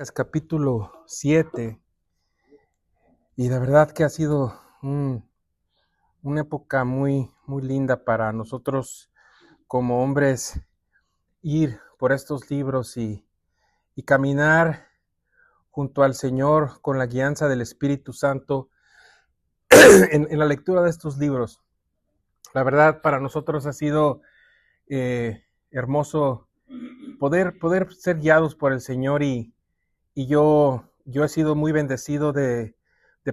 Es capítulo 7 y de verdad que ha sido una época muy linda para nosotros como hombres ir por estos libros y caminar junto al Señor con la guianza del Espíritu Santo en la lectura de estos libros. La verdad para nosotros ha sido hermoso poder ser guiados por el Señor y yo he sido muy bendecido de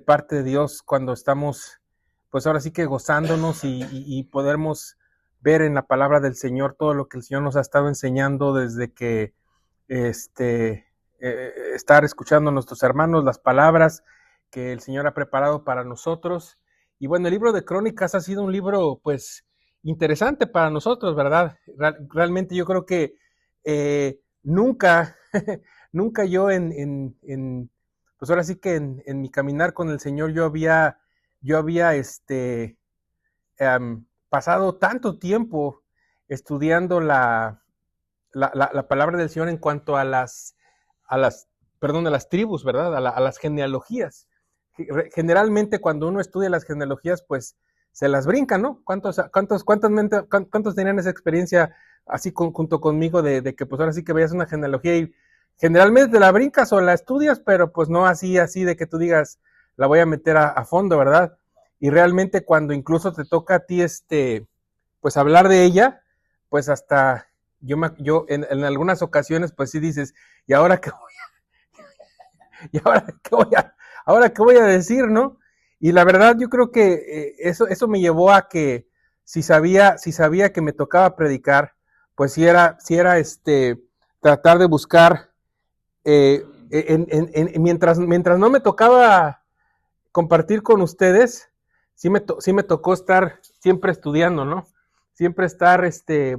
parte de Dios cuando estamos, pues ahora sí que gozándonos y podemos ver en la palabra del Señor todo lo que el Señor nos ha estado enseñando desde que estar escuchando a nuestros hermanos, las palabras que el Señor ha preparado para nosotros. Y bueno, el libro de Crónicas ha sido un libro, pues, interesante para nosotros, ¿verdad? Realmente yo creo que nunca, nunca yo pues ahora sí que en mi caminar con el Señor yo había pasado tanto tiempo estudiando la palabra del Señor en cuanto a las tribus, ¿verdad? A las genealogías. Generalmente cuando uno estudia las genealogías, pues se las brinca, ¿no? ¿Cuántos tenían esa experiencia así junto conmigo de que pues ahora sí que veías una genealogía y generalmente te la brincas o la estudias, pero pues no así de que tú digas, la voy a meter a fondo, ¿verdad? Y realmente cuando incluso te toca a ti pues hablar de ella, pues hasta yo en algunas ocasiones pues sí dices, ¿y ahora qué voy y ahora qué voy a decir, ¿no? Y la verdad yo creo que eso me llevó a que si sabía que me tocaba predicar, pues si era tratar de buscar mientras no me tocaba compartir con ustedes, sí me tocó estar siempre estudiando, ¿no? Siempre estar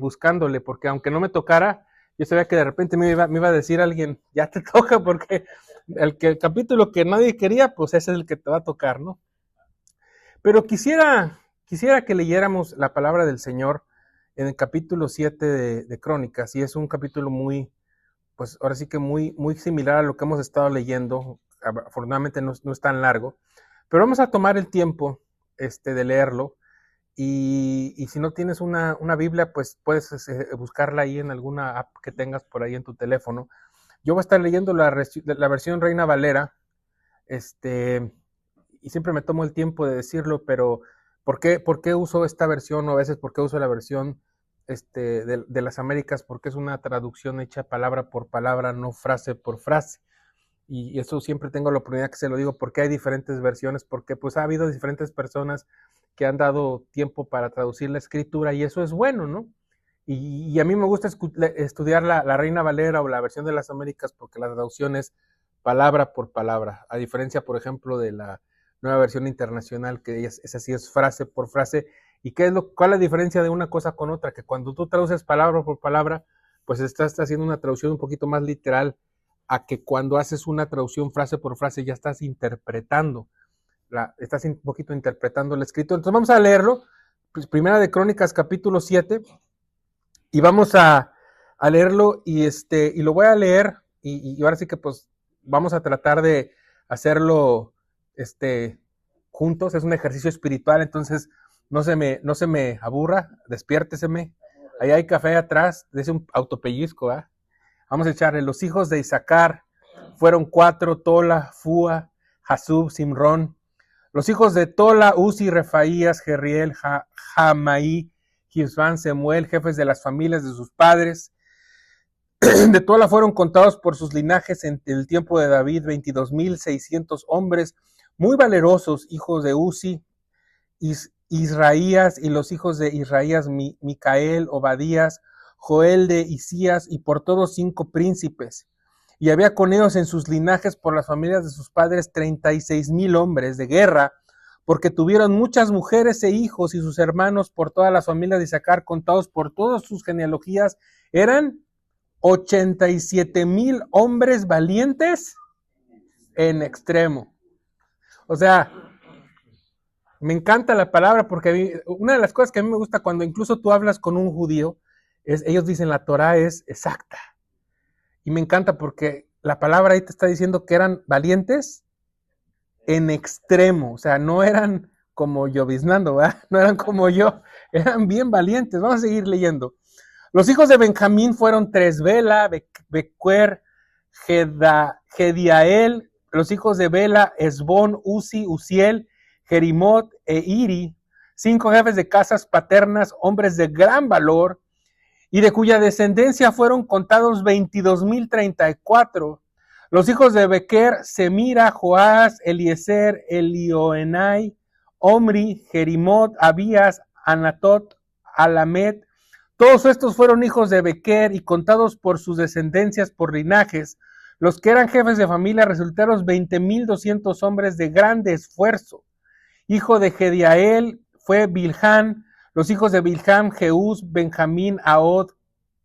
buscándole, porque aunque no me tocara, yo sabía que de repente me iba a decir alguien, ya te toca, porque el capítulo que nadie quería, pues ese es el que te va a tocar, ¿no? Pero quisiera que leyéramos la palabra del Señor en el capítulo 7 de Crónicas, y es un capítulo pues ahora sí que muy similar a lo que hemos estado leyendo. Afortunadamente no es tan largo, pero vamos a tomar el tiempo de leerlo. Y si no tienes una Biblia, pues puedes buscarla ahí en alguna app que tengas por ahí en tu teléfono. Yo voy a estar leyendo la versión Reina Valera, y siempre me tomo el tiempo de decirlo, pero ¿por qué uso esta versión? O a veces, ¿por qué uso la versión de las Américas? Porque es una traducción hecha palabra por palabra, no frase por frase. Y eso siempre tengo la oportunidad que se lo digo, porque hay diferentes versiones, porque pues ha habido diferentes personas que han dado tiempo para traducir la escritura, y eso es bueno, ¿no? Y a mí me gusta estudiar la Reina Valera o la versión de las Américas, porque la traducción es palabra por palabra, a diferencia, por ejemplo, de la nueva versión internacional, que es así, es frase por frase. ¿Y cuál es la diferencia de una cosa con otra? Que cuando tú traduces palabra por palabra, pues estás haciendo una traducción un poquito más literal, a que cuando haces una traducción frase por frase ya estás interpretando, estás un poquito interpretando el escrito. Entonces vamos a leerlo, pues, Primera de Crónicas capítulo 7, y vamos a leerlo, y lo voy a leer, y ahora sí que pues vamos a tratar de hacerlo juntos. Es un ejercicio espiritual, entonces no se me aburra, despiérteseme. Ahí hay café atrás, es un autopellizco, ¿eh? Vamos a echarle. Los hijos de Isaacar fueron 4, Tola, Fúa, Jasub, Simrón. Los hijos de Tola, Uzi, Refaías, Jeriel, Jamaí, Gisván, Semuel, jefes de las familias de sus padres. De Tola fueron contados por sus linajes en el tiempo de David 22,600 hombres muy valerosos, hijos de Uzi, Israías, y los hijos de Israías, Micael, Obadías, Joel de Isías, y por todos 5 príncipes. Y había con ellos en sus linajes por las familias de sus padres 36,000 hombres de guerra, porque tuvieron muchas mujeres e hijos, y sus hermanos por todas las familias de Isaacar, contados por todas sus genealogías, eran 87,000 hombres valientes en extremo. O sea, me encanta la palabra, porque una de las cosas que a mí me gusta cuando incluso tú hablas con un judío, ellos dicen la Torah es exacta. Y me encanta porque la palabra ahí te está diciendo que eran valientes en extremo, o sea, no eran como lloviznando, ¿verdad? No eran como yo, eran bien valientes. Vamos a seguir leyendo. Los hijos de Benjamín fueron tres: Bela, Becuer, Gediael. Los hijos de Bela, Esbón, Uzi, Uziel, Jerimot e Iri. 5 jefes de casas paternas, hombres de gran valor, y de cuya descendencia fueron contados 22,034. Los hijos de Bequer, Semira, Joás, Eliezer, Elioenai, Omri, Jerimot, Abías, Anatot, Alamet. Todos estos fueron hijos de Bequer y contados por sus descendencias por linajes. Los que eran jefes de familia resultaron 20,200 hombres de grande esfuerzo. Hijo de Gediael fue Bilhán. Los hijos de Bilhán, Jeús, Benjamín, Ahod,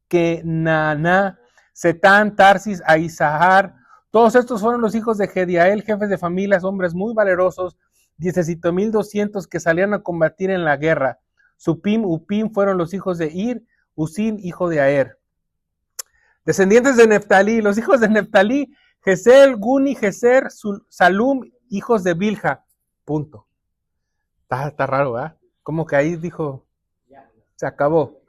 Kenaná, Setán, Tarsis, Aizahar. Todos estos fueron los hijos de Gediael, jefes de familias, hombres muy valerosos, 17,200 que salían a combatir en la guerra. Supim, Upim fueron los hijos de Ir, Usim, hijo de Aer. Descendientes de Neftalí, los hijos de Neftalí, Gesel, Guni, Geser, Salum, hijos de Bilha. Punto. Está raro, ¿verdad? Como que ahí dijo, se acabó.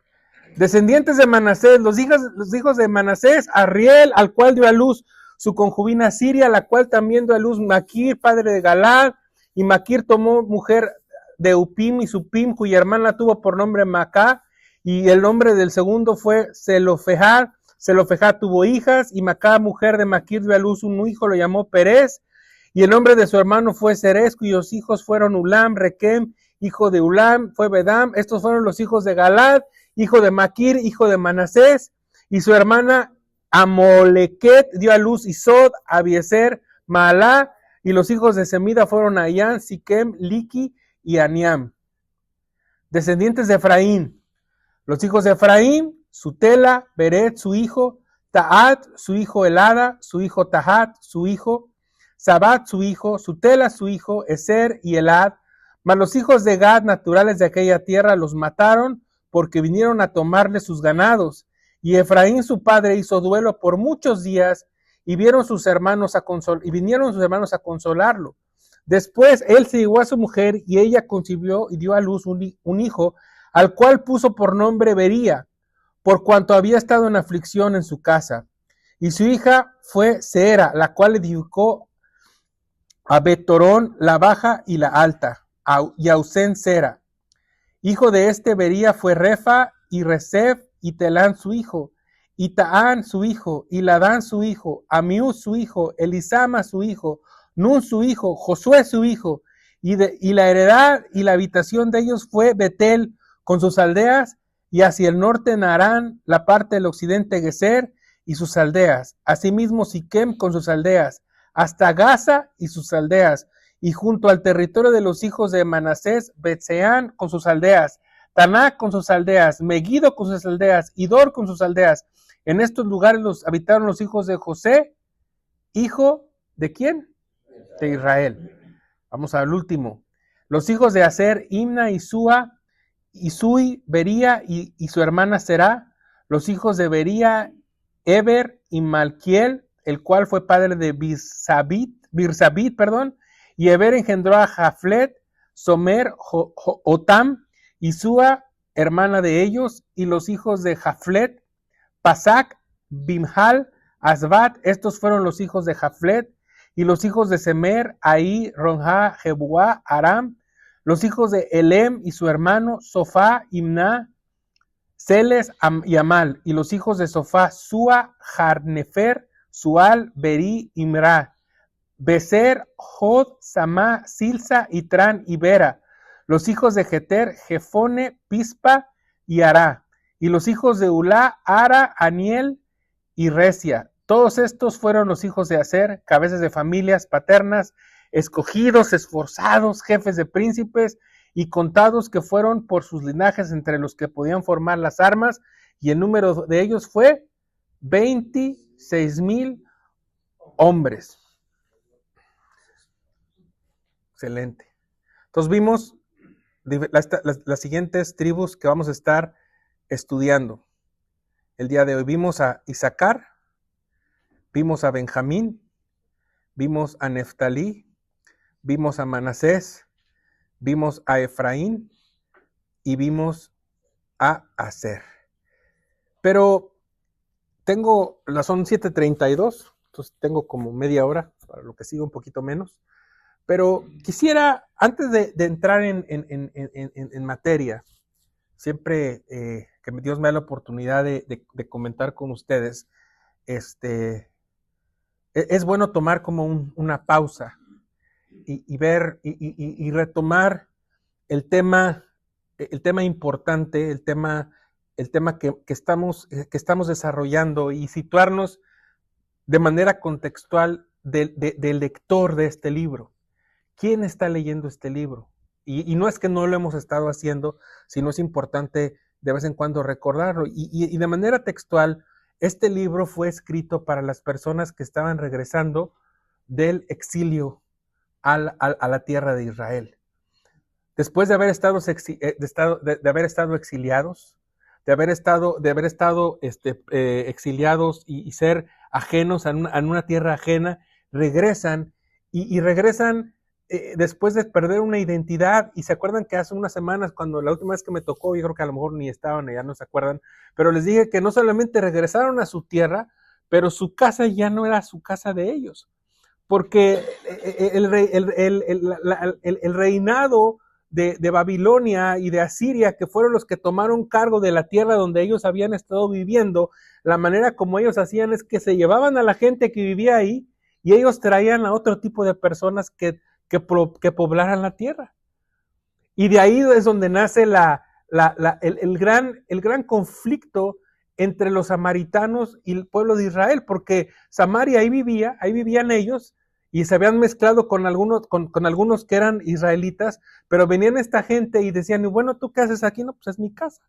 Descendientes de Manasés, los hijos de Manasés, Arriel, al cual dio a luz su concubina Siria, la cual también dio a luz Maquir, padre de Galad, y Maquir tomó mujer de Upim y Supim, cuya hermana tuvo por nombre Macá, y el nombre del segundo fue Zelofehad. Zelofehad tuvo hijas, y Macá, mujer de Maquir, dio a luz un hijo, lo llamó Perez, y el nombre de su hermano fue Serez, cuyos hijos fueron Ulam, Requem, hijo de Ulam, fue Bedam. Estos fueron los hijos de Galad, hijo de Maquir, hijo de Manasés, y su hermana Amoleket dio a luz Isod, Abiezer, Maalá, y los hijos de Semida fueron Ayán, Siquem, Liki y Aniam. Descendientes de Efraín, los hijos de Efraín, Sutela, Beret, su hijo, Taat, su hijo Elada, su hijo Tahat, su hijo, Sabat, su hijo, Sutela, su hijo, Eser y Elad. Mas los hijos de Gad, naturales de aquella tierra, los mataron porque vinieron a tomarle sus ganados. Y Efraín su padre hizo duelo por muchos días, y vinieron sus hermanos a consolarlo. Después él se llegó a su mujer, y ella concibió y dio a luz un hijo, al cual puso por nombre Bería, por cuanto había estado en aflicción en su casa. Y su hija fue Seera, la cual edificó a Betorón la baja y la alta, y a Usén Sera. Hijo de este Bería fue Refa, y Resef, y Telán su hijo, y Taán su hijo, y Ladán su hijo, Amiú su hijo, Elisama su hijo, Nun su hijo, Josué su hijo, y la heredad y la habitación de ellos fue Betel con sus aldeas, y hacia el norte Narán, la parte del occidente Geser y sus aldeas, asimismo Siquem con sus aldeas, hasta Gaza y sus aldeas, y junto al territorio de los hijos de Manasés, Betseán con sus aldeas, Taná con sus aldeas, Megiddo con sus aldeas, y Dor con sus aldeas. En estos lugares habitaron los hijos de José, hijo ¿de quién? De Israel. Vamos al último. Los hijos de Aser, Imna y Sua, y Sui, Bería y su hermana Será. Los hijos de Bería, Eber y Malquiel, el cual fue padre de Birsabit, y Eber engendró a Jaflet, Somer, Otam, y Sua, hermana de ellos, y los hijos de Jaflet, Pasac, Bimhal, Asbat. Estos fueron los hijos de Jaflet, y los hijos de Semer, Ahí, Ronja, Jebuá, Aram. Los hijos de Elem y su hermano, Sofá, Imna, Celes y Amal. Y los hijos de Sofá, Sua, Jarnefer, Sual, Beri, Imra, Beser, Jod, Samá, Silsa, Itran y Bera. Los hijos de Jeter, Jefone, Pispa y Ará. Y los hijos de Ulá, Ara, Aniel y Resia. Todos estos fueron los hijos de Aser, cabezas de familias paternas, escogidos, esforzados, jefes de príncipes y contados, que fueron por sus linajes entre los que podían formar las armas, y el número de ellos fue 26,000 hombres. Excelente. Entonces vimos las siguientes tribus que vamos a estar estudiando el día de hoy. Vimos a Isaacar, vimos a Benjamín, vimos a Neftalí, vimos a Manasés, vimos a Efraín y vimos a Aser. Pero son 7:32, entonces tengo como media hora, para lo que sigo un poquito menos. Pero quisiera, antes de entrar en materia, siempre que Dios me da la oportunidad de comentar con ustedes, es bueno tomar como una pausa y ver y retomar el tema importante, el tema que estamos desarrollando y situarnos de manera contextual del lector de este libro. ¿Quién está leyendo este libro? Y no es que no lo hemos estado haciendo, sino es importante de vez en cuando recordarlo. Y de manera textual, este libro fue escrito para las personas que estaban regresando del exilio a la tierra de Israel. Después de haber estado exiliados, de haber estado exiliados y ser ajenos a una tierra ajena, regresan y regresan después de perder una identidad. Y se acuerdan que hace unas semanas, cuando la última vez que me tocó, yo creo que a lo mejor ni estaban, ya no se acuerdan, pero les dije que no solamente regresaron a su tierra, pero su casa ya no era su casa de ellos, porque el reinado de Babilonia y de Asiria, que fueron los que tomaron cargo de la tierra donde ellos habían estado viviendo, la manera como ellos hacían es que se llevaban a la gente que vivía ahí y ellos traían a otro tipo de personas que poblaran la tierra. Y de ahí es donde nace el gran conflicto entre los samaritanos y el pueblo de Israel, porque Samaria ahí vivían ellos, y se habían mezclado con algunos que eran israelitas, pero venían esta gente y decían, y bueno, ¿tú qué haces aquí? No, pues es mi casa.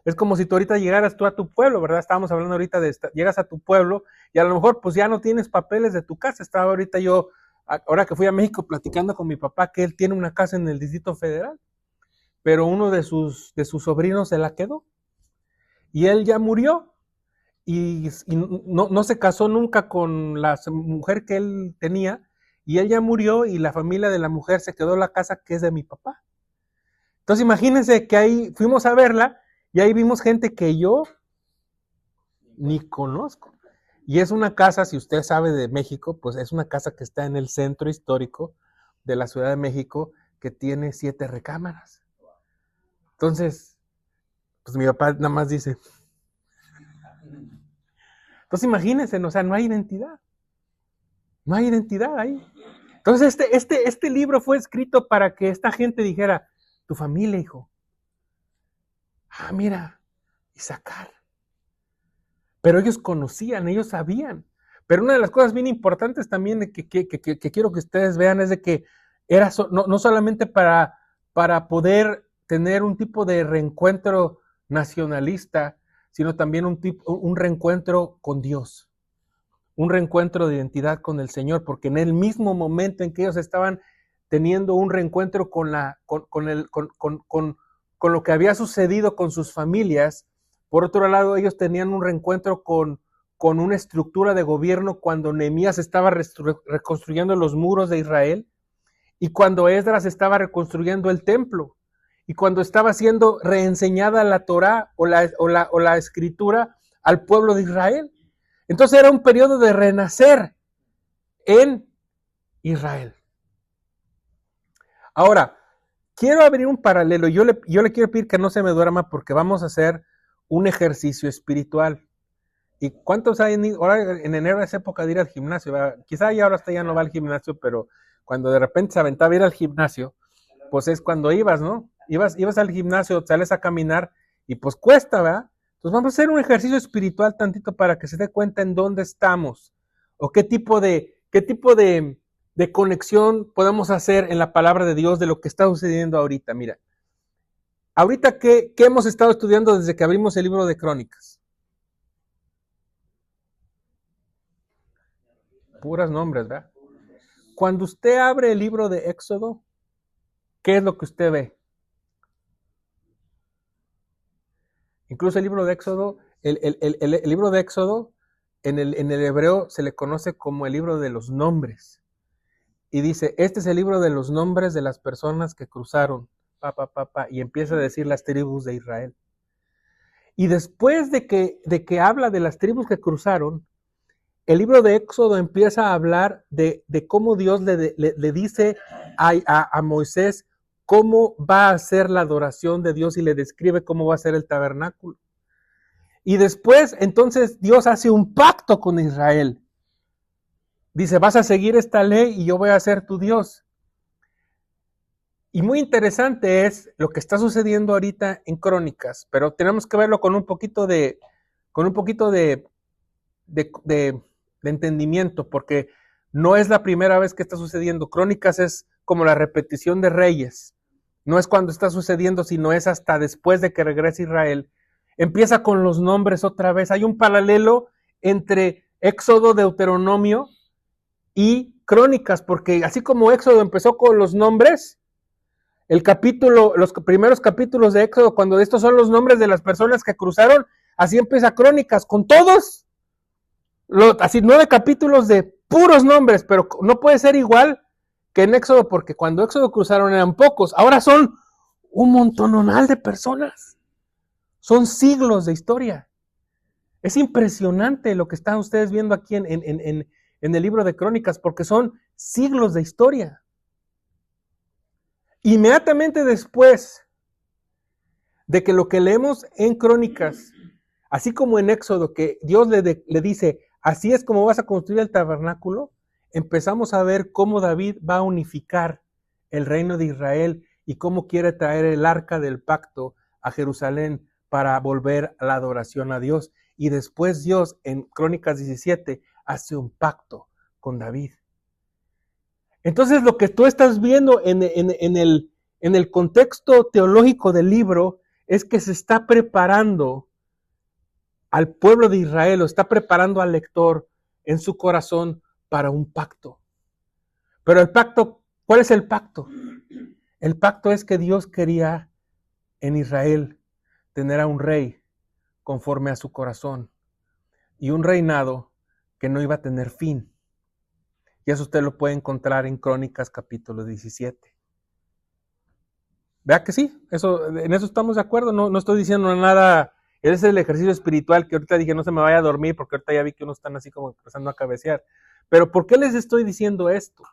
Es como si tú ahorita llegaras tú a tu pueblo, ¿verdad? Estábamos hablando ahorita llegas a tu pueblo y a lo mejor pues ya no tienes papeles de tu casa. Estaba ahorita yo, ahora que fui a México, platicando con mi papá que él tiene una casa en el Distrito Federal, pero uno de sus sobrinos se la quedó y él ya murió y no se casó nunca con la mujer que él tenía, y él ya murió y la familia de la mujer se quedó en la casa que es de mi papá. Entonces imagínense que ahí fuimos a verla y ahí vimos gente que yo ni conozco. Y es una casa, si usted sabe de México, pues es una casa que está en el centro histórico de la Ciudad de México, que tiene 7 recámaras. Entonces, pues mi papá nada más dice. Entonces imagínense, o sea, no hay identidad. No hay identidad ahí. Entonces este libro fue escrito para que esta gente dijera, tu familia, hijo. Ah, mira, Isaacar. Pero ellos conocían, ellos sabían. Pero una de las cosas bien importantes también que quiero que ustedes vean es de que era no solamente para poder tener un tipo de reencuentro nacionalista, sino también un reencuentro con Dios, un reencuentro de identidad con el Señor, porque en el mismo momento en que ellos estaban teniendo un reencuentro con lo que había sucedido con sus familias, por otro lado, ellos tenían un reencuentro con una estructura de gobierno cuando Nehemías estaba reconstruyendo los muros de Israel, y cuando Esdras estaba reconstruyendo el templo, y cuando estaba siendo reenseñada la Torá o la escritura al pueblo de Israel. Entonces era un periodo de renacer en Israel. Ahora, quiero abrir un paralelo. Yo le quiero pedir que no se me duerma porque vamos a hacer un ejercicio espiritual. ¿Y cuántos hay ahora en enero? Es época de ir al gimnasio, ¿verdad? Quizá ya ahora hasta ya no va al gimnasio, pero cuando de repente se aventaba a ir al gimnasio, pues es cuando ibas, ¿no? Ibas al gimnasio, sales a caminar y pues cuesta, ¿verdad? Entonces vamos a hacer un ejercicio espiritual tantito para que se dé cuenta en dónde estamos o qué tipo de conexión podemos hacer en la palabra de Dios de lo que está sucediendo ahorita. Mira, ahorita ¿qué hemos estado estudiando desde que abrimos el libro de Crónicas? Puras nombres, ¿verdad? Cuando usted abre el libro de Éxodo, ¿qué es lo que usted ve? Incluso el libro de Éxodo, el libro de Éxodo en el hebreo se le conoce como el libro de los nombres. Y dice, este es el libro de los nombres de las personas que cruzaron, y empieza a decir las tribus de Israel. Y después de que habla de las tribus que cruzaron, el libro de Éxodo empieza a hablar de cómo Dios le dice a Moisés cómo va a ser la adoración de Dios y le describe cómo va a ser el tabernáculo. Y después, entonces, Dios hace un pacto con Israel. Dice, vas a seguir esta ley y yo voy a ser tu Dios. Y muy interesante es lo que está sucediendo ahorita en Crónicas, pero tenemos que verlo con un poquito de entendimiento, porque no es la primera vez que está sucediendo. Crónicas es como la repetición de Reyes. No es cuando está sucediendo, sino es hasta después de que regrese Israel. Empieza con los nombres otra vez. Hay un paralelo entre Éxodo, Deuteronomio y Crónicas, porque así como Éxodo empezó con los nombres, los primeros capítulos de Éxodo, cuando estos son los nombres de las personas que cruzaron, así empieza Crónicas, con todos, así 9 capítulos de puros nombres, pero no puede ser igual que en Éxodo, porque cuando Éxodo cruzaron eran pocos, ahora son un montononal de personas, son siglos de historia. Es impresionante lo que están ustedes viendo aquí en el libro de Crónicas, porque son siglos de historia. Inmediatamente después de que lo que leemos en Crónicas, así como en Éxodo, que Dios le dice, así es como vas a construir el tabernáculo, empezamos a ver cómo David va a unificar el reino de Israel y cómo quiere traer el arca del pacto a Jerusalén para volver a la adoración a Dios. Y después Dios, en Crónicas 17, hace un pacto con David. Entonces lo que tú estás viendo en el contexto teológico del libro es que se está preparando al pueblo de Israel, o está preparando al lector en su corazón para un pacto. Pero el pacto, ¿cuál es el pacto? El pacto es que Dios quería en Israel tener a un rey conforme a su corazón y un reinado que no iba a tener fin. Y eso usted lo puede encontrar en Crónicas capítulo 17. Vea que sí, en eso estamos de acuerdo, no estoy diciendo nada. Ese es el ejercicio espiritual que ahorita dije no se me vaya a dormir, porque ahorita ya vi que unos están así como empezando a cabecear. Pero ¿por qué les estoy diciendo esto?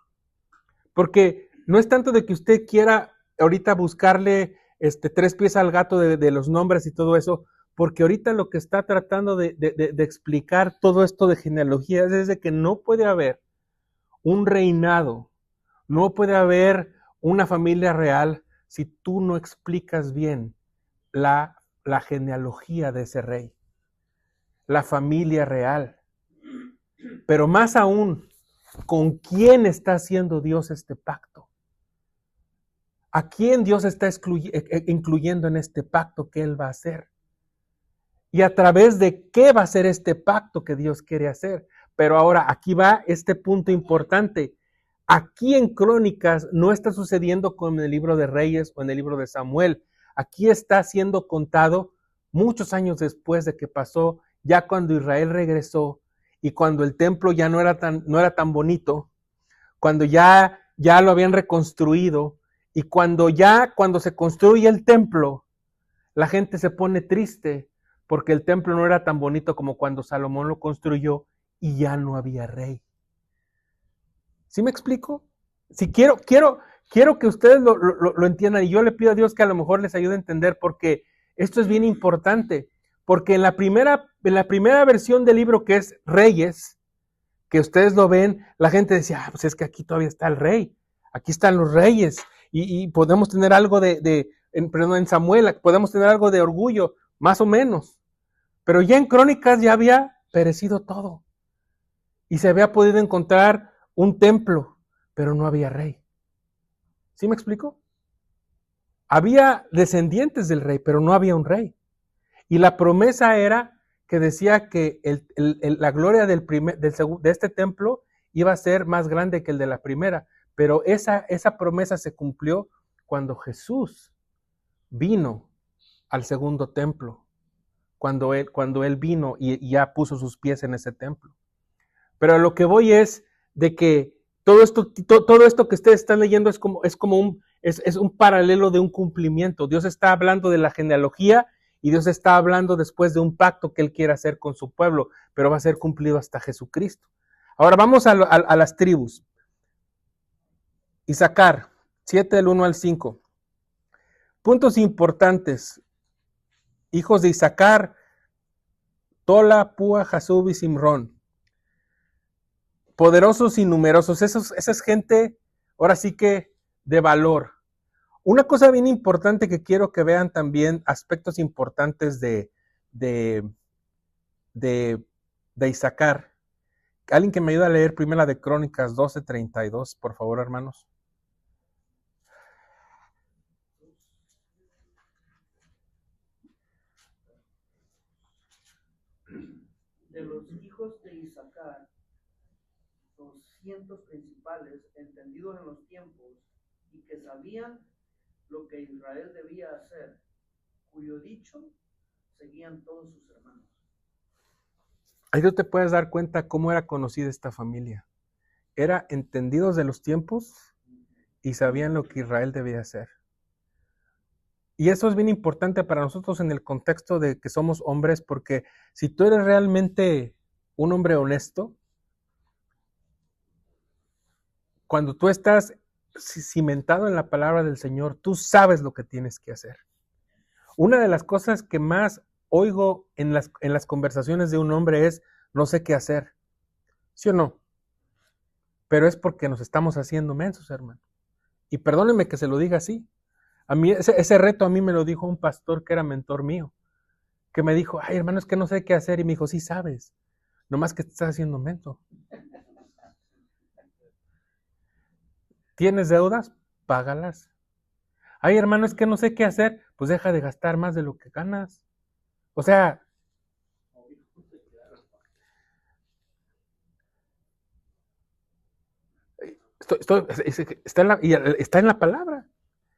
Porque no es tanto de que usted quiera ahorita buscarle 3 pies al gato de los nombres y todo eso, porque ahorita lo que está tratando de explicar todo esto de genealogías es de que no puede haber un reinado, no puede haber una familia real si tú no explicas bien la genealogía de ese rey, la familia real. Pero más aún, ¿con quién está haciendo Dios este pacto? ¿A quién Dios está incluyendo en este pacto que Él va a hacer? ¿Y a través de qué va a ser este pacto que Dios quiere hacer? Pero ahora, aquí va este punto importante. Aquí en Crónicas no está sucediendo como en el libro de Reyes o en el libro de Samuel. Aquí está siendo contado muchos años después de que pasó, ya cuando Israel regresó y cuando el templo ya no era tan bonito, cuando ya lo habían reconstruido y cuando se construye el templo, la gente se pone triste porque el templo no era tan bonito como cuando Salomón lo construyó y ya no había rey. ¿Sí me explico? Si quiero que ustedes lo entiendan, y yo le pido a Dios que a lo mejor les ayude a entender, porque esto es bien importante, porque en la primera versión del libro, que es Reyes, que ustedes lo ven, la gente decía, pues es que aquí todavía está el rey, aquí están los reyes, y podemos tener algo en Samuel, podemos tener algo de orgullo, más o menos, pero ya en Crónicas ya había perecido todo, y se había podido encontrar un templo, pero no había rey. ¿Sí me explico? Había descendientes del rey, pero no había un rey. Y la promesa era que decía que la gloria de este templo iba a ser más grande que el de la primera. Pero esa promesa se cumplió cuando Jesús vino al segundo templo, cuando él vino y ya puso sus pies en ese templo. Pero a lo que voy es de que todo esto que ustedes están leyendo es un paralelo de un cumplimiento. Dios está hablando de la genealogía y Dios está hablando después de un pacto que Él quiere hacer con su pueblo, pero va a ser cumplido hasta Jesucristo. Ahora vamos a las tribus. Isaacar, 7 del 1 al 5. Puntos importantes. Hijos de Isaacar, Tola, Púa, Jasub y Simrón. Poderosos y numerosos. Esa es gente, ahora sí que, de valor. Una cosa bien importante que quiero que vean también, aspectos importantes de Isaacar. Alguien que me ayude a leer Primera de Crónicas 12:32, por favor, hermanos. De los hijos de Isaacar, 200 principales, entendidos en los tiempos, y que sabían lo que Israel debía hacer, cuyo dicho seguían todos sus hermanos. Ahí tú te puedes dar cuenta cómo era conocida esta familia. Era entendidos de los tiempos y sabían lo que Israel debía hacer. Y eso es bien importante para nosotros en el contexto de que somos hombres, porque si tú eres realmente un hombre honesto, cuando tú estás cimentado en la palabra del Señor, tú sabes lo que tienes que hacer. Una de las cosas que más oigo en las conversaciones de un hombre es, no sé qué hacer. ¿Sí o no? Pero es porque nos estamos haciendo mensos, hermano. Y perdónenme que se lo diga así. A mí ese reto a mí me lo dijo un pastor que era mentor mío, que me dijo, ay hermano, es que no sé qué hacer. Y me dijo, sí sabes, nomás que te estás haciendo menso. ¿Tienes deudas? Págalas. Ay hermano, es que no sé qué hacer. Pues deja de gastar más de lo que ganas. O sea, está en la palabra.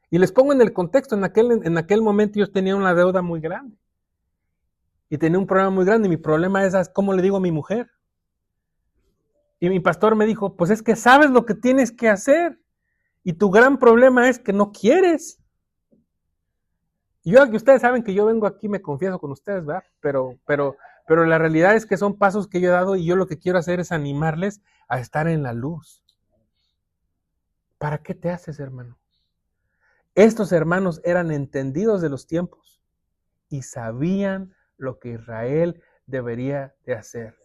Y les pongo en el contexto, en aquel momento yo tenía una deuda muy grande. Y tenía un problema muy grande. Y mi problema es, ¿cómo le digo a mi mujer? Y mi pastor me dijo, pues es que sabes lo que tienes que hacer. Y tu gran problema es que no quieres. Y ustedes saben que yo vengo aquí, me confieso con ustedes, ¿verdad? Pero la realidad es que son pasos que yo he dado y yo lo que quiero hacer es animarles a estar en la luz. ¿Para qué te haces, hermano? Estos hermanos eran entendidos de los tiempos y sabían lo que Israel debería de hacer.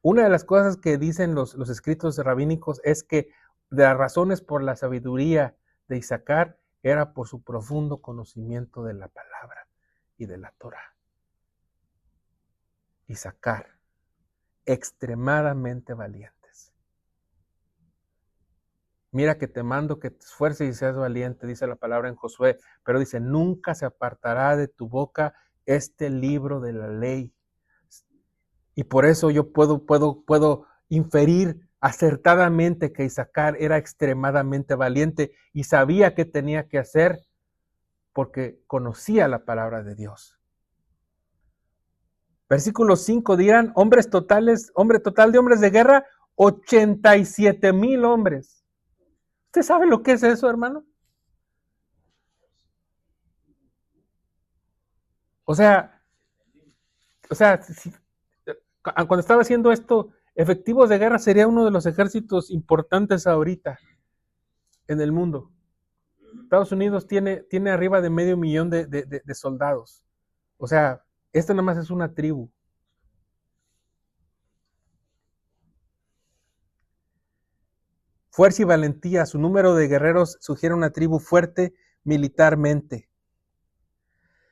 Una de las cosas que dicen los escritos rabínicos es que de las razones por la sabiduría de Isaacar era por su profundo conocimiento de la palabra y de la Torah. Isaacar, extremadamente valientes. Mira que te mando que te esfuerces y seas valiente, dice la palabra en Josué, pero dice, nunca se apartará de tu boca este libro de la ley. Y por eso yo puedo inferir acertadamente que Isaacar era extremadamente valiente y sabía qué tenía que hacer porque conocía la palabra de Dios. Versículo 5 dirán, hombre total de hombres de guerra, 87,000 hombres. ¿Usted sabe lo que es eso, hermano? O sea, cuando estaba haciendo esto, efectivos de guerra sería uno de los ejércitos importantes ahorita en el mundo. Estados Unidos tiene arriba de 500,000 de soldados. O sea, esta nada más es una tribu. Fuerza y valentía, su número de guerreros sugiere una tribu fuerte militarmente.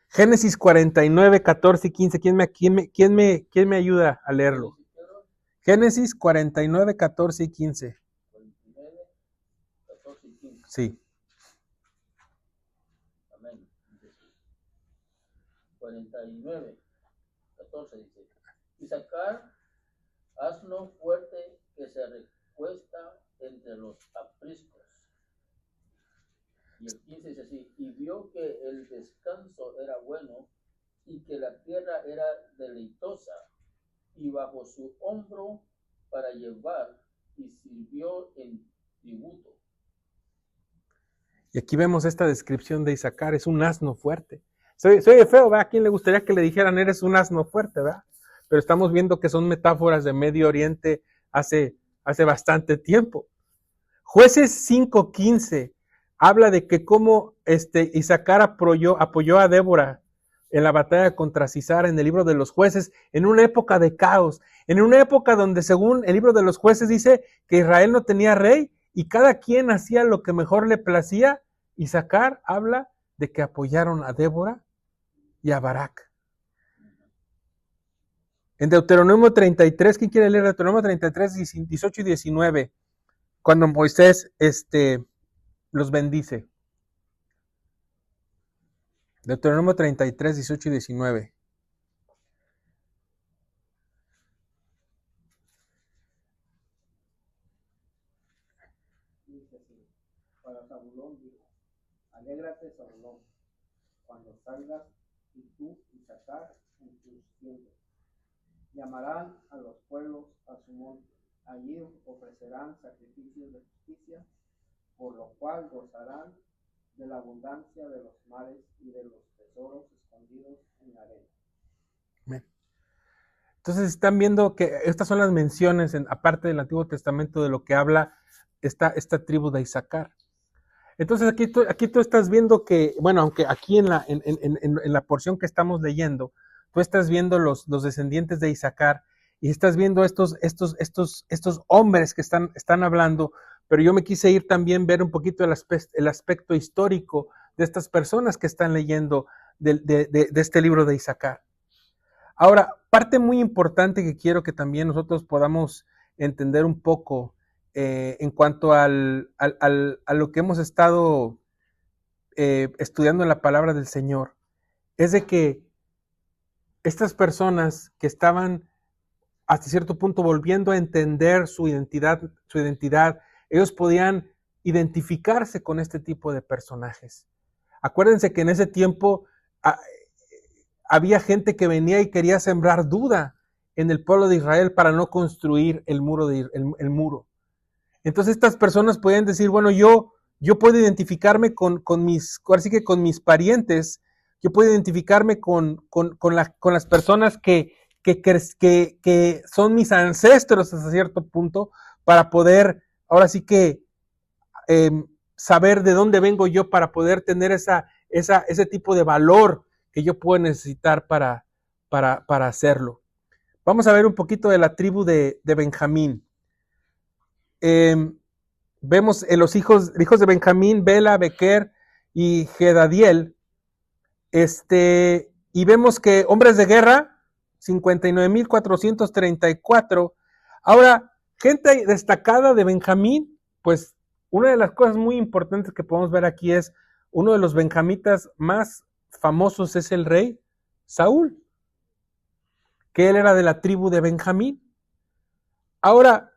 Génesis 49, 14 y 15. ¿Quién me ayuda a leerlo? Génesis 49, 14 y 15. 49, 14 y 15. Sí. Amén. 49, 14 dice, Isaacar, asno fuerte que se recuesta entre los apriscos. Y el 15 dice así, y vio que el descanso era bueno y que la tierra era deleitosa, y bajo su hombro para llevar, y sirvió en tributo. Y aquí vemos esta descripción de Isaacar, es un asno fuerte. Soy feo, ¿verdad? ¿A quién le gustaría que le dijeran eres un asno fuerte, verdad? Pero estamos viendo que son metáforas de Medio Oriente hace bastante tiempo. Jueces 5:15 habla de que cómo Isaacar apoyó a Débora en la batalla contra Sisara en el libro de los jueces, en una época de caos, en una época donde según el libro de los jueces dice que Israel no tenía rey y cada quien hacía lo que mejor le placía. Isaacar habla de que apoyaron a Débora y a Barak. En Deuteronomio 33, ¿quién quiere leer Deuteronomio 33, 18 y 19? Cuando Moisés los bendice. Deuteronomio 33, 18 y 19. Dice así, para Zabulón dijo, alégrate Zabulón, cuando salgas, y tú y Sacar en tus tiendas. Llamarán a los pueblos a su monte, allí ofrecerán sacrificios de justicia, por lo cual gozarán de la abundancia de los mares y de los tesoros escondidos en la arena. Bien. Entonces están viendo que estas son las menciones, aparte del Antiguo Testamento, de lo que habla esta tribu de Isaacar. Entonces aquí tú estás viendo que, bueno, aunque aquí en la porción que estamos leyendo, tú estás viendo los descendientes de Isaacar y estás viendo estos hombres que están hablando, pero yo me quise ir también ver un poquito el aspecto histórico de estas personas que están leyendo de este libro de Isaacar. Ahora, parte muy importante que quiero que también nosotros podamos entender un poco en cuanto a lo que hemos estado estudiando en la palabra del Señor, es de que estas personas que estaban hasta cierto punto volviendo a entender su identidad, ellos podían identificarse con este tipo de personajes. Acuérdense que en ese tiempo había gente que venía y quería sembrar duda en el pueblo de Israel para no construir el muro. Entonces estas personas podían decir, bueno, yo puedo identificarme con mis parientes, yo puedo identificarme con las personas que son mis ancestros hasta cierto punto, para poder, ahora sí que, saber de dónde vengo yo, para poder tener ese tipo de valor que yo puedo necesitar para hacerlo. Vamos a ver un poquito de la tribu de Benjamín. Vemos los hijos de Benjamín, Bela, Bequer y Gedadiel. Y vemos que hombres de guerra, 59,434. Ahora, gente destacada de Benjamín, pues una de las cosas muy importantes que podemos ver aquí es uno de los benjamitas más famosos es el rey Saúl, que él era de la tribu de Benjamín. Ahora,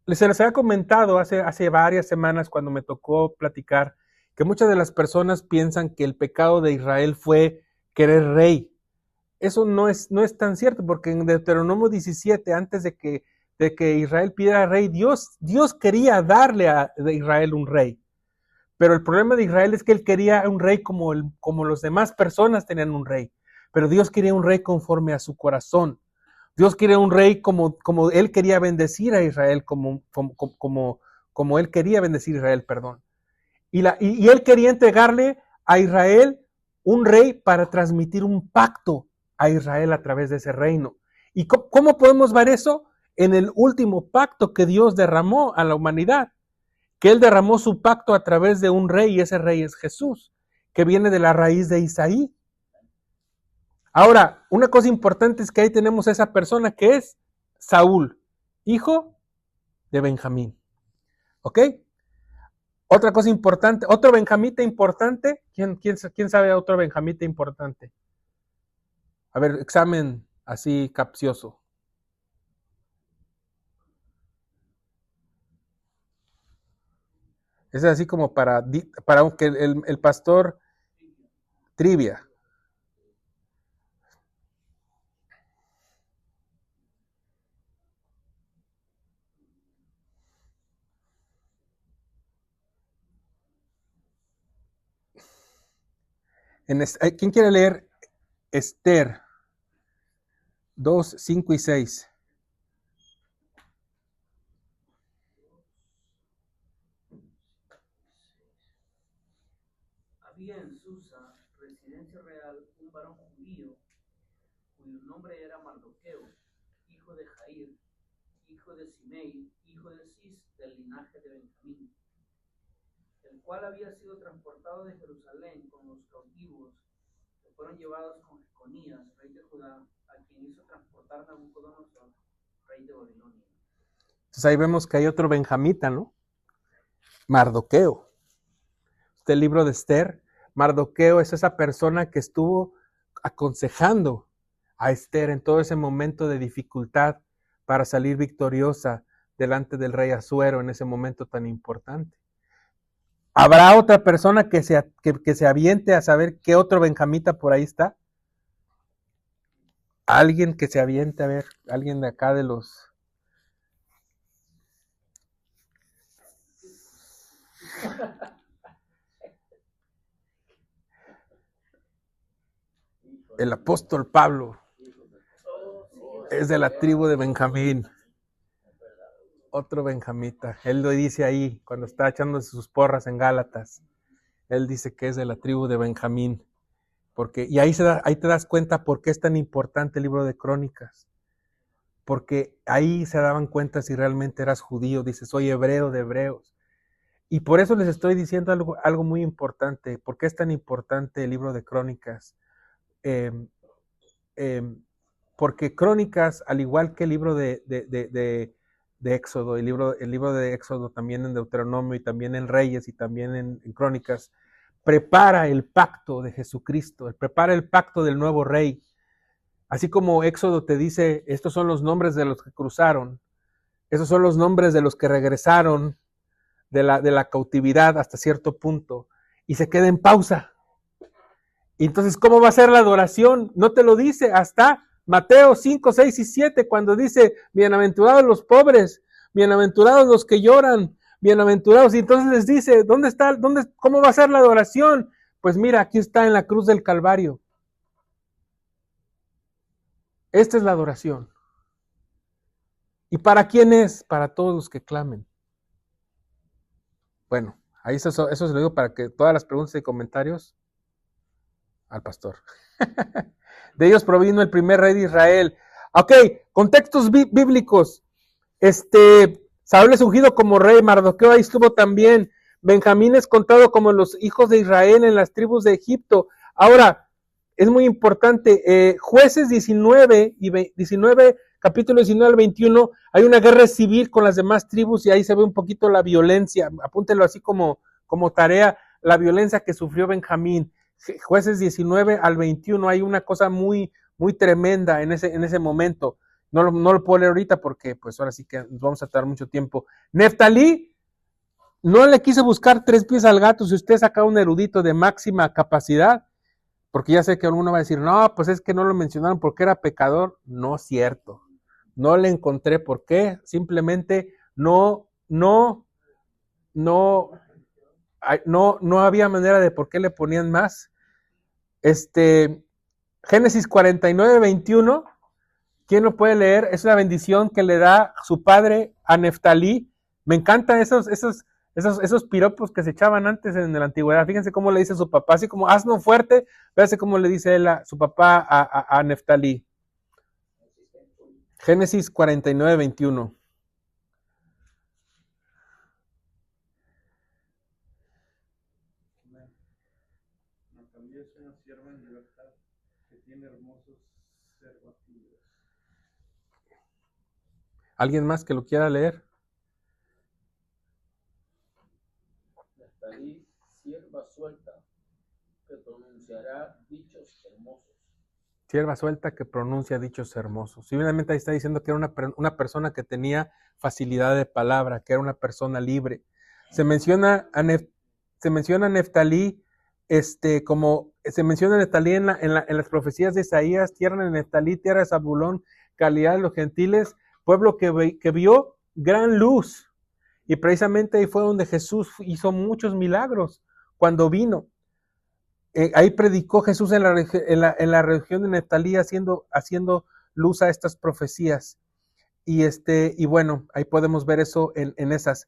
se les había comentado hace varias semanas cuando me tocó platicar que muchas de las personas piensan que el pecado de Israel fue querer rey. Eso no es tan cierto, porque en Deuteronomio 17, antes de que Israel pidiera rey, Dios quería darle a Israel un rey. Pero el problema de Israel es que él quería un rey como los demás personas tenían un rey. Pero Dios quería un rey conforme a su corazón. Dios quería un rey como él quería bendecir a Israel, como él quería bendecir a Israel, perdón. Y él quería entregarle a Israel un rey para transmitir un pacto a Israel a través de ese reino. ¿Y cómo podemos ver eso? En el último pacto que Dios derramó a la humanidad, que él derramó su pacto a través de un rey, y ese rey es Jesús, que viene de la raíz de Isaí. Ahora, una cosa importante es que ahí tenemos a esa persona que es Saúl, hijo de Benjamín. ¿Ok? Otra cosa importante, otro benjamita importante. ¿Quién sabe otro benjamita importante? A ver, examen así capcioso. Es así como para que el pastor trivia. ¿Quién quiere leer Esther 2, 5 y 6? Había en Susa, residencia real, un varón judío, cuyo nombre era Mardoqueo, hijo de Jair, hijo de Simei, hijo de Cis, del linaje de Benjamín, el cual había sido transportado de Jerusalén con los cautivos que fueron llevados con Jeconías, rey de Judá, a quien hizo transportar Nabucodonosor, rey de Babilonia. Entonces ahí vemos que hay otro benjamita, ¿no? Mardoqueo. El libro de Esther, Mardoqueo es esa persona que estuvo aconsejando a Esther en todo ese momento de dificultad para salir victoriosa delante del rey Asuero en ese momento tan importante. ¿Habrá otra persona que se aviente a saber qué otro benjamita por ahí está? Alguien que se aviente a ver, alguien de acá de los... El apóstol Pablo es de la tribu de Benjamín. Otro benjamita. Él lo dice ahí, cuando está echándose sus porras en Gálatas. Él dice que es de la tribu de Benjamín. Y ahí te das cuenta por qué es tan importante el libro de Crónicas. Porque ahí se daban cuenta si realmente eras judío. Dices, soy hebreo de hebreos. Y por eso les estoy diciendo algo muy importante. ¿Por qué es tan importante el libro de Crónicas? Porque Crónicas, al igual que el libro de Éxodo, el libro de Éxodo también en Deuteronomio y también en Reyes y también en Crónicas, prepara el pacto de Jesucristo, prepara el pacto del nuevo rey. Así como Éxodo te dice, estos son los nombres de los que cruzaron, esos son los nombres de los que regresaron de la cautividad hasta cierto punto, y se queda en pausa. Y entonces, ¿cómo va a ser la adoración? No te lo dice hasta Mateo 5, 6 y 7, cuando dice, bienaventurados los pobres, bienaventurados los que lloran, bienaventurados. Y entonces les dice, ¿cómo va a ser la adoración? Pues mira, aquí está en la cruz del Calvario. Esta es la adoración. ¿Y para quién es? Para todos los que clamen. Bueno, ahí eso se lo digo para que todas las preguntas y comentarios al pastor. De ellos provino el primer rey de Israel. Ok, contextos bíblicos. Saúl es ungido como rey, Mardoqueo ahí estuvo también. Benjamín es contado como los hijos de Israel en las tribus de Egipto. Ahora, es muy importante, Jueces 19, capítulo 19 al 21, hay una guerra civil con las demás tribus y ahí se ve un poquito la violencia. Apúntelo así como tarea, la violencia que sufrió Benjamín. Jueces 19 al 21, hay una cosa muy, muy tremenda en ese momento. No lo puedo leer ahorita porque pues ahora sí que nos vamos a tardar mucho tiempo. Neftalí no le quiso buscar 3 pies al gato. Si usted saca un erudito de máxima capacidad, porque ya sé que alguno va a decir, no, pues es que no lo mencionaron porque era pecador. No es cierto. No le encontré por qué. Simplemente no había manera de por qué le ponían más. Génesis 49, 21, ¿quién lo puede leer? Es una bendición que le da su padre a Neftalí. Me encantan esos piropos que se echaban antes en la antigüedad. Fíjense cómo le dice su papá, así como asno fuerte, fíjense cómo le dice él su papá a Neftalí. Génesis 49, 21. Neftalí es una sierva en libertad que tiene hermosos servatillos. ¿Alguien más que lo quiera leer? Neftalí, sierva suelta, que pronunciará dichos hermosos. Sierva suelta que pronuncia dichos hermosos. Simplemente ahí está diciendo que era una persona que tenía facilidad de palabra, que era una persona libre. Se menciona a Neftalí, como se menciona a Neftalí en las profecías de Isaías, tierra de Neftalí, tierra de Zabulón, calidad de los gentiles, pueblo que vio gran luz. Y precisamente ahí fue donde Jesús hizo muchos milagros cuando vino. Ahí predicó Jesús en la región de Neftalí haciendo luz a estas profecías. Y bueno, ahí podemos ver eso en esas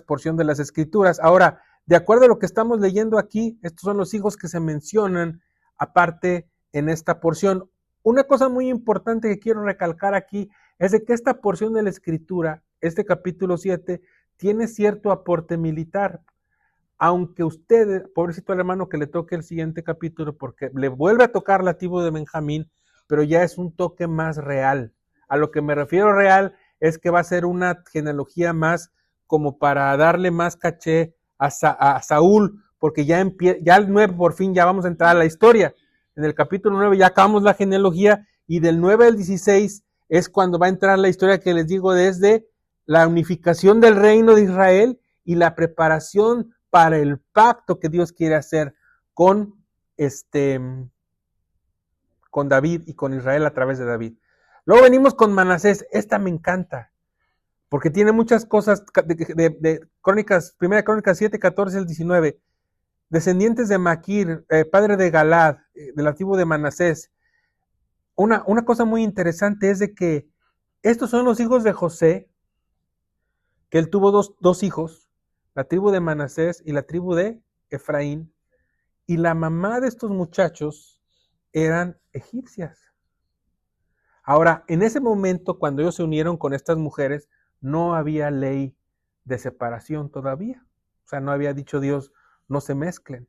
porciones de las escrituras. Ahora, de acuerdo a lo que estamos leyendo aquí, estos son los hijos que se mencionan aparte en esta porción. Una cosa muy importante que quiero recalcar aquí es de que esta porción de la escritura, este capítulo 7, tiene cierto aporte militar. Aunque usted, pobrecito al hermano que le toque el siguiente capítulo, porque le vuelve a tocar la tribu de Benjamín, pero ya es un toque más real. A lo que me refiero real es que va a ser una genealogía más como para darle más caché a Saúl, porque ya el 9 por fin ya vamos a entrar a la historia. En el capítulo 9 ya acabamos la genealogía y del 9 al 16 es cuando va a entrar la historia que les digo desde la unificación del reino de Israel y la preparación para el pacto que Dios quiere hacer con David y con Israel a través de David. Luego venimos con Manasés. Esta me encanta, porque tiene muchas cosas de Crónicas, Primera Crónicas 7, 14 al 19. Descendientes de Maquir, padre de Galad, de la tribu de Manasés. Una cosa muy interesante es de que estos son los hijos de José, que él tuvo dos hijos, la tribu de Manasés y la tribu de Efraín, y la mamá de estos muchachos eran egipcias. Ahora, en ese momento, cuando ellos se unieron con estas mujeres, no había ley de separación todavía. O sea, no había dicho Dios, no se mezclen,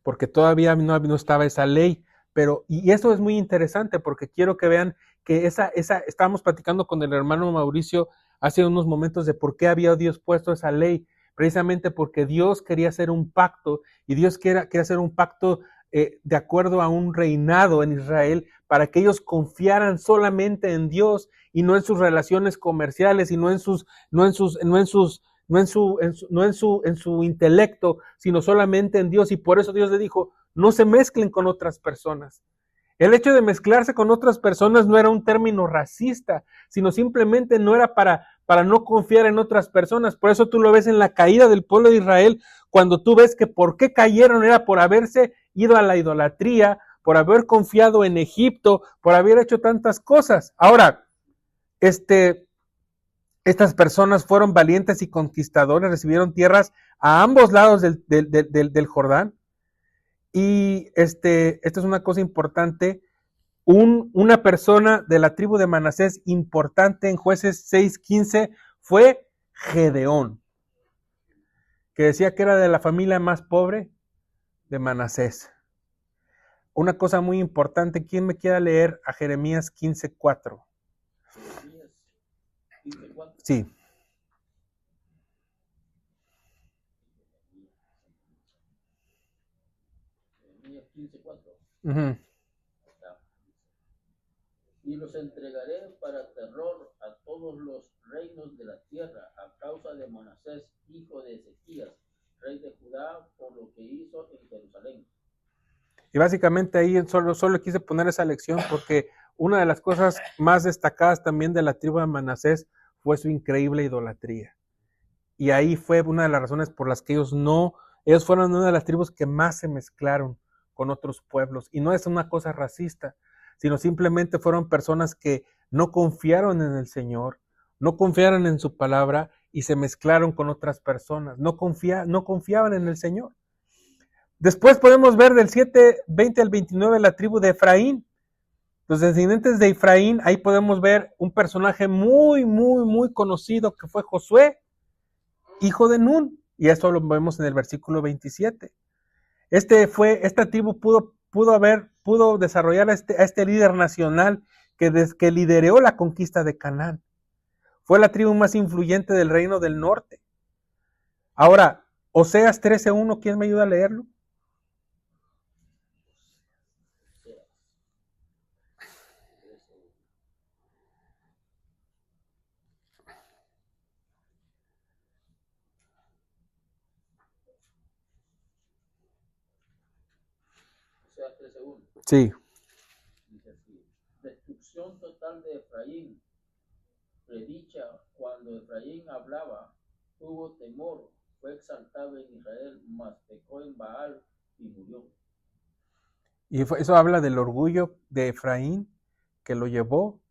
porque todavía no estaba esa ley. Y eso es muy interesante, porque quiero que vean que estábamos platicando con el hermano Mauricio hace unos momentos de por qué había Dios puesto esa ley, precisamente porque Dios quería hacer un pacto, y Dios quería hacer un pacto de acuerdo a un reinado en Israel, para que ellos confiaran solamente en Dios y no en sus relaciones comerciales y no en su intelecto, sino solamente en Dios. Y por eso Dios le dijo, no se mezclen con otras personas. El hecho de mezclarse con otras personas no era un término racista, sino simplemente no era para no confiar en otras personas. Por eso tú lo ves en la caída del pueblo de Israel, cuando tú ves que por qué cayeron era por haberse ido a la idolatría, por haber confiado en Egipto, por haber hecho tantas cosas. Ahora, estas personas fueron valientes y conquistadores, recibieron tierras a ambos lados del Jordán. Y esta es una cosa importante. Una persona de la tribu de Manasés importante en Jueces 6:15 fue Gedeón, que decía que era de la familia más pobre de Manasés. Una cosa muy importante, ¿quién me quiera leer a Jeremías 15:4? Sí. Jeremías 15:4. Uh-huh. Y los entregaré para terror a todos los reinos de la tierra a causa de Manasés, hijo de Ezequías, rey de Judá, por lo que hizo en Jerusalén. Y básicamente ahí solo quise poner esa lección porque una de las cosas más destacadas también de la tribu de Manasés fue su increíble idolatría. Y ahí fue una de las razones por las que ellos fueron una de las tribus que más se mezclaron con otros pueblos. Y no es una cosa racista, sino simplemente fueron personas que no confiaron en el Señor, no confiaron en su palabra y se mezclaron con otras personas, no confiaban en el Señor. Después podemos ver del 7:20 al 29 la tribu de Efraín. Los descendientes de Efraín, ahí podemos ver un personaje muy, muy, muy conocido que fue Josué, hijo de Nun, y eso lo vemos en el versículo 27. Esta tribu pudo desarrollar a este líder nacional que lideró la conquista de Canaán. Fue la tribu más influyente del reino del norte. Ahora, Oseas 13:1, ¿quién me ayuda a leerlo? Oseas 13:1. Sí. Dice así: destrucción total de Efraín. Predicha, cuando Efraín hablaba, tuvo temor, fue exaltado en Israel, mas pecó en Baal y murió. Y eso habla del orgullo de Efraín que lo llevó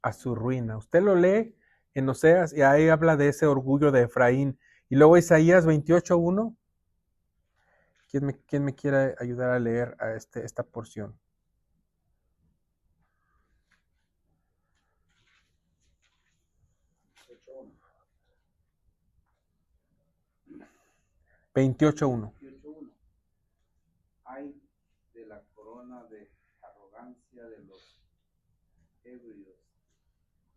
a su ruina. Usted lo lee en Oseas y ahí habla de ese orgullo de Efraín. Y luego Isaías 28:1. ¿Quién me quiere ayudar a leer a esta porción? ¿28:1? Ay de la corona de arrogancia de los ebrios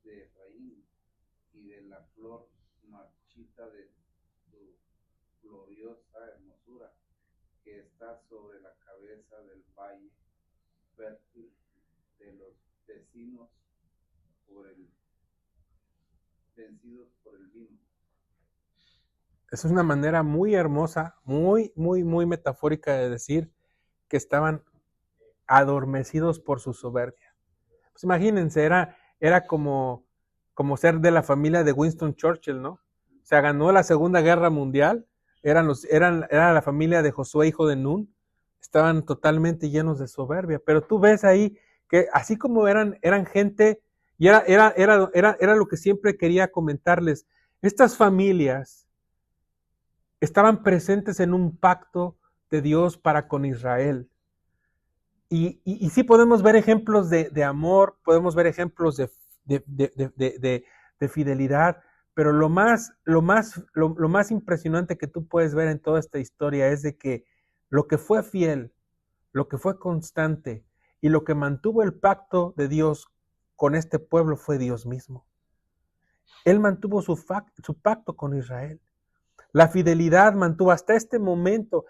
de Efraín y de la flor marchita de su gloriosa hermosura que está sobre la cabeza del valle fértil de los vecinos vencidos por el vino. Esa es una manera muy hermosa, muy, muy, muy metafórica de decir que estaban adormecidos por su soberbia. Pues imagínense, era como ser de la familia de Winston Churchill, ¿no? O sea, ganó la Segunda Guerra Mundial, era la familia de Josué, hijo de Nun, estaban totalmente llenos de soberbia, pero tú ves ahí que así como eran gente, y era lo que siempre quería comentarles, estas familias estaban presentes en un pacto de Dios para con Israel. Y sí podemos ver ejemplos de amor, podemos ver ejemplos de fidelidad, pero lo más impresionante que tú puedes ver en toda esta historia es de que lo que fue fiel, lo que fue constante y lo que mantuvo el pacto de Dios con este pueblo fue Dios mismo. Él mantuvo su pacto con Israel. La fidelidad mantuvo hasta este momento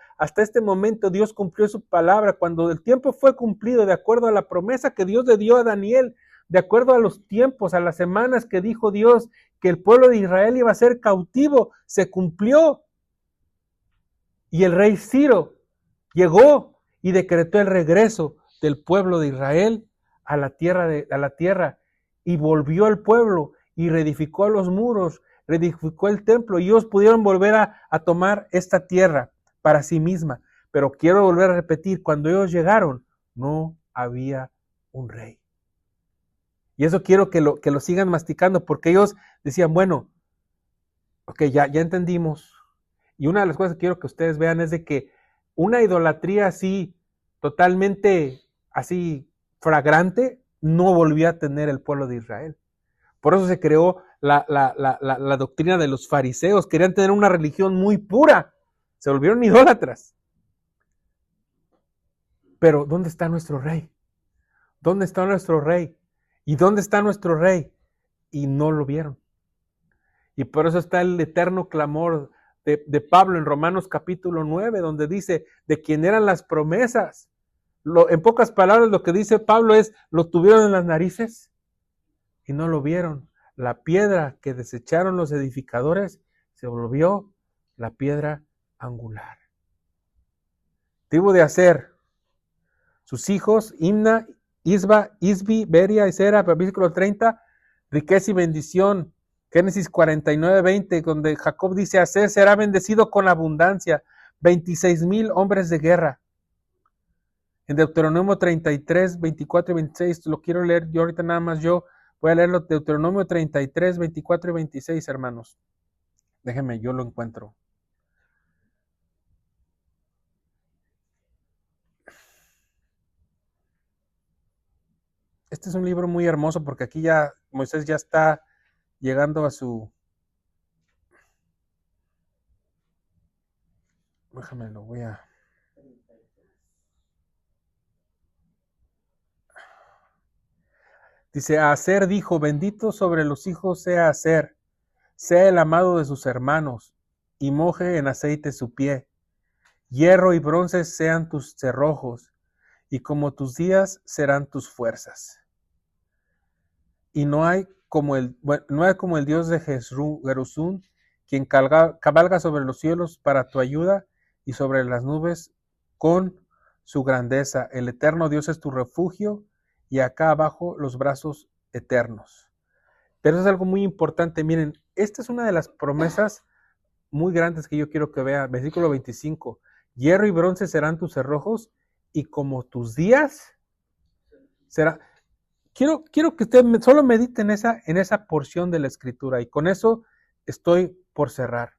Dios cumplió su palabra. Cuando el tiempo fue cumplido de acuerdo a la promesa que Dios le dio a Daniel, de acuerdo a los tiempos, a las semanas que dijo Dios que el pueblo de Israel iba a ser cautivo, se cumplió. Y el rey Ciro llegó y decretó el regreso del pueblo de Israel a la tierra y volvió al pueblo y reedificó los muros, reedificó el templo y ellos pudieron volver a tomar esta tierra para sí misma. Pero quiero volver a repetir, cuando ellos llegaron, no había un rey. Y eso quiero que lo sigan masticando, porque ellos decían, bueno, ok, ya entendimos. Y una de las cosas que quiero que ustedes vean es de que una idolatría así, totalmente así fragrante, no volvió a tener el pueblo de Israel. Por eso se creó la doctrina de los fariseos. Querían tener una religión muy pura. Se volvieron idólatras. Pero ¿dónde está nuestro rey? ¿Dónde está nuestro rey? ¿Y dónde está nuestro rey? Y no lo vieron. Y por eso está el eterno clamor de Pablo en Romanos capítulo 9, donde dice de quién eran las promesas. En pocas palabras lo que dice Pablo es, lo tuvieron en las narices y no lo vieron. La piedra que desecharon los edificadores se volvió la piedra angular. Tribu de Aser, sus hijos, Imna, Isba, Isbi, Beria y Sera, versículo 30, riqueza y bendición. Génesis 49:20, donde Jacob dice, Aser será bendecido con abundancia, 26,000 hombres de guerra. En Deuteronomio 33, 24 y 26, lo quiero leer yo ahorita nada más voy a leerlo, Deuteronomio 33, 24 y 26, hermanos. Déjenme, yo lo encuentro. Este es un libro muy hermoso porque aquí ya Moisés ya está llegando a su... Déjame, lo voy a... Dice, Aser dijo, bendito sobre los hijos sea Aser, sea el amado de sus hermanos, y moje en aceite su pie. Hierro y bronce sean tus cerrojos, y como tus días serán tus fuerzas. Y no hay como el Dios de Gerusún, quien cabalga sobre los cielos para tu ayuda y sobre las nubes con su grandeza. El eterno Dios es tu refugio y acá abajo los brazos eternos. Pero eso es algo muy importante. Miren, esta es una de las promesas muy grandes que yo quiero que vean. Versículo 25. Hierro y bronce serán tus cerrojos, y como tus días será. Quiero que usted solo medite en esa porción de la Escritura, y con eso estoy por cerrar.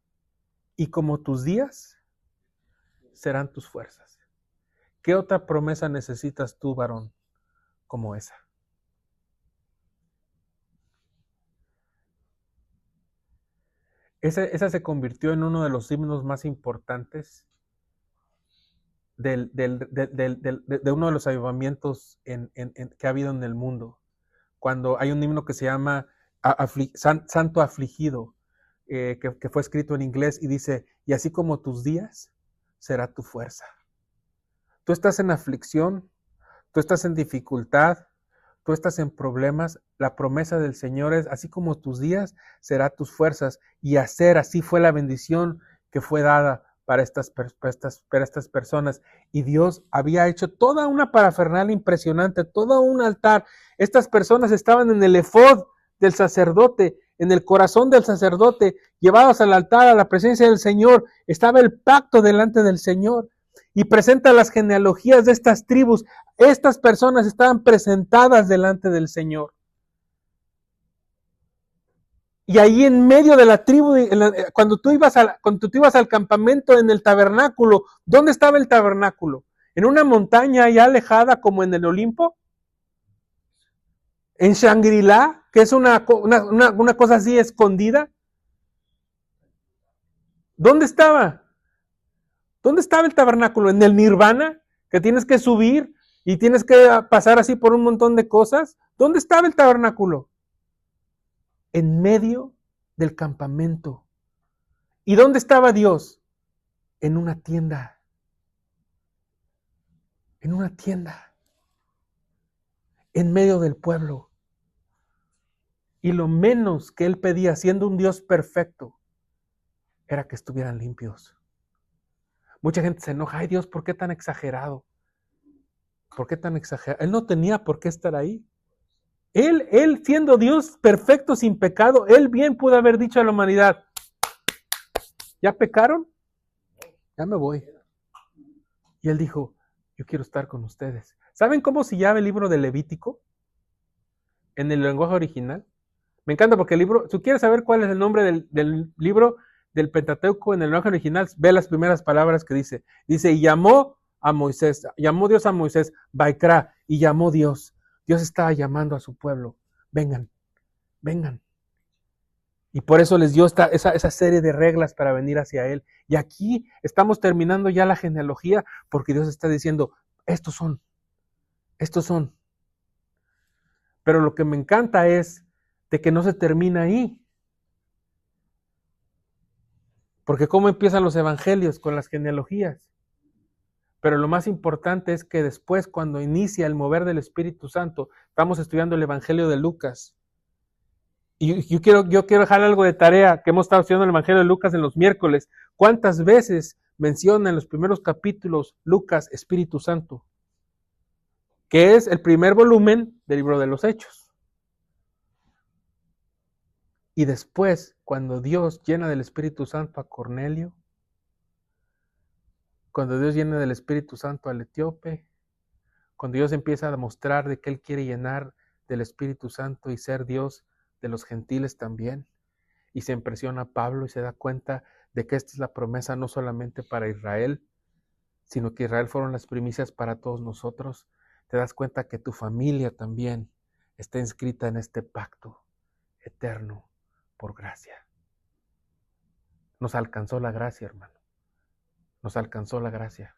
Y como tus días serán tus fuerzas. ¿Qué otra promesa necesitas tú, varón, como esa? Esa se convirtió en uno de los himnos más importantes de uno de los avivamientos que ha habido en el mundo. Cuando hay un himno que se llama Santo Afligido, que fue escrito en inglés y dice, y así como tus días, será tu fuerza. Tú estás en aflicción, tú estás en dificultad, tú estás en problemas, la promesa del Señor es, así como tus días, será tus fuerzas, y así fue la bendición que fue dada para estas personas. Y Dios había hecho toda una parafernalia impresionante, todo un altar. Estas personas estaban en el efod del sacerdote, en el corazón del sacerdote, llevados al altar, a la presencia del Señor. Estaba el pacto delante del Señor. Y presenta las genealogías de estas tribus. Estas personas estaban presentadas delante del Señor. Y ahí en medio de la tribu, cuando tú ibas al campamento en el tabernáculo, ¿dónde estaba el tabernáculo? ¿En una montaña ya alejada como en el Olimpo? ¿En Shangri-La, que es una cosa así escondida? ¿Dónde estaba? ¿Dónde estaba el tabernáculo? ¿En el Nirvana? ¿Que tienes que subir y tienes que pasar así por un montón de cosas? ¿Dónde estaba el tabernáculo? En medio del campamento. ¿Y dónde estaba Dios? En una tienda. En una tienda. En medio del pueblo. Y lo menos que él pedía, siendo un Dios perfecto, era que estuvieran limpios. Mucha gente se enoja, ay Dios, ¿por qué tan exagerado? ¿Por qué tan exagerado? Él no tenía por qué estar ahí. Él siendo Dios perfecto, sin pecado, él bien pudo haber dicho a la humanidad, ¿ya pecaron? Ya me voy. Y él dijo, yo quiero estar con ustedes. ¿Saben cómo se llama el libro de Levítico? En el lenguaje original. Me encanta porque el libro, si quieres saber cuál es el nombre del libro del Pentateuco en el lenguaje original, ve las primeras palabras que dice. Dice, y llamó Dios a Moisés, Baikra, y llamó Dios. Dios estaba llamando a su pueblo. Vengan. Y por eso les dio esa serie de reglas para venir hacia Él. Y aquí estamos terminando ya la genealogía porque Dios está diciendo, estos son. Pero lo que me encanta es de que no se termina ahí. Porque ¿cómo empiezan los evangelios? Con las genealogías. Pero lo más importante es que después, cuando inicia el mover del Espíritu Santo, estamos estudiando el Evangelio de Lucas. Y yo quiero dejar algo de tarea, que hemos estado estudiando el Evangelio de Lucas en los miércoles. ¿Cuántas veces menciona en los primeros capítulos Lucas Espíritu Santo? Que es el primer volumen del libro de los Hechos. Y después, cuando Dios llena del Espíritu Santo a Cornelio, cuando Dios llena del Espíritu Santo al etíope, cuando Dios empieza a demostrar de que Él quiere llenar del Espíritu Santo y ser Dios de los gentiles también, y se impresiona a Pablo y se da cuenta de que esta es la promesa no solamente para Israel, sino que Israel fueron las primicias para todos nosotros. Te das cuenta que tu familia también está inscrita en este pacto eterno por gracia. Nos alcanzó la gracia, hermano. Nos alcanzó la gracia.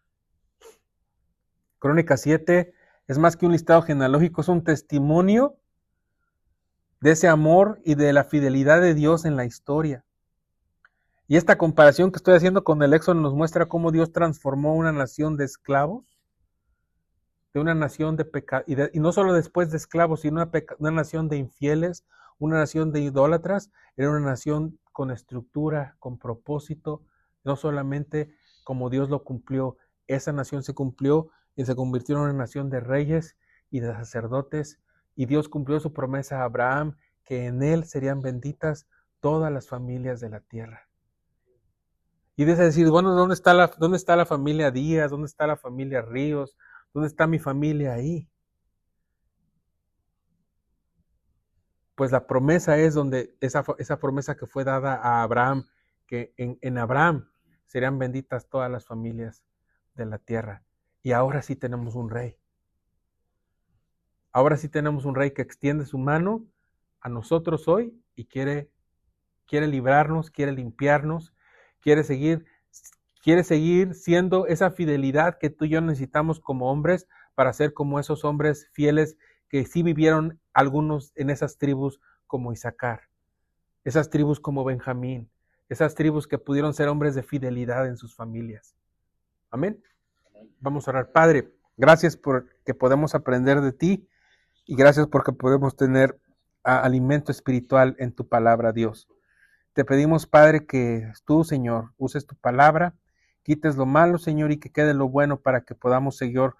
Crónicas 7 es más que un listado genealógico, es un testimonio de ese amor y de la fidelidad de Dios en la historia. Y esta comparación que estoy haciendo con el Éxodo nos muestra cómo Dios transformó una nación de esclavos, de una nación de pecado, y no solo después de esclavos, sino una nación de infieles, una nación de idólatras, era una nación con estructura, con propósito, no solamente como Dios lo cumplió, esa nación se cumplió y se convirtió en una nación de reyes y de sacerdotes, y Dios cumplió su promesa a Abraham, que en él serían benditas todas las familias de la tierra. Y de decir, bueno, ¿dónde está la familia Díaz? ¿Dónde está la familia Ríos? ¿Dónde está mi familia ahí? Pues la promesa es donde esa promesa que fue dada a Abraham, que en Abraham serían benditas todas las familias de la tierra. Y ahora sí tenemos un rey. Ahora sí tenemos un rey que extiende su mano a nosotros hoy y quiere librarnos, quiere limpiarnos, quiere seguir siendo esa fidelidad que tú y yo necesitamos como hombres para ser como esos hombres fieles que sí vivieron algunos en esas tribus como Isaacar, esas tribus como Benjamín, esas tribus que pudieron ser hombres de fidelidad en sus familias. Amén. Vamos a orar. Padre, gracias por que podemos aprender de ti y gracias porque podemos tener alimento espiritual en tu palabra, Dios. Te pedimos, Padre, que tú, Señor, uses tu palabra, quites lo malo, Señor, y que quede lo bueno para que podamos seguir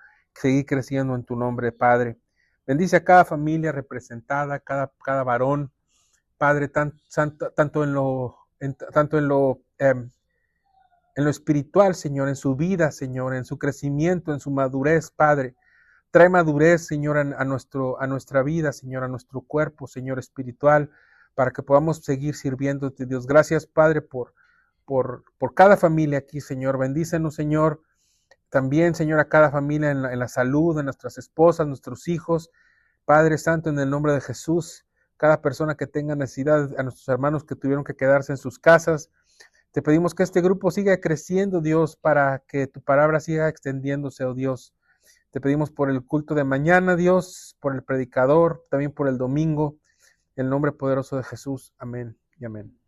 creciendo en tu nombre, Padre. Bendice a cada familia representada, cada varón, Padre, tanto en lo espiritual, Señor, en su vida, Señor, en su crecimiento, en su madurez, Padre. Trae madurez, Señor, a nuestra vida, Señor, a nuestro cuerpo, Señor, espiritual, para que podamos seguir sirviéndote, Dios. Gracias, Padre, por cada familia aquí, Señor. Bendícenos, Señor. También, Señor, a cada familia en la salud, de nuestras esposas, nuestros hijos. Padre Santo, en el nombre de Jesús, cada persona que tenga necesidad, a nuestros hermanos que tuvieron que quedarse en sus casas, te pedimos que este grupo siga creciendo, Dios, para que tu palabra siga extendiéndose, oh Dios. Te pedimos por el culto de mañana, Dios, por el predicador, también por el domingo, en el nombre poderoso de Jesús. Amén y amén.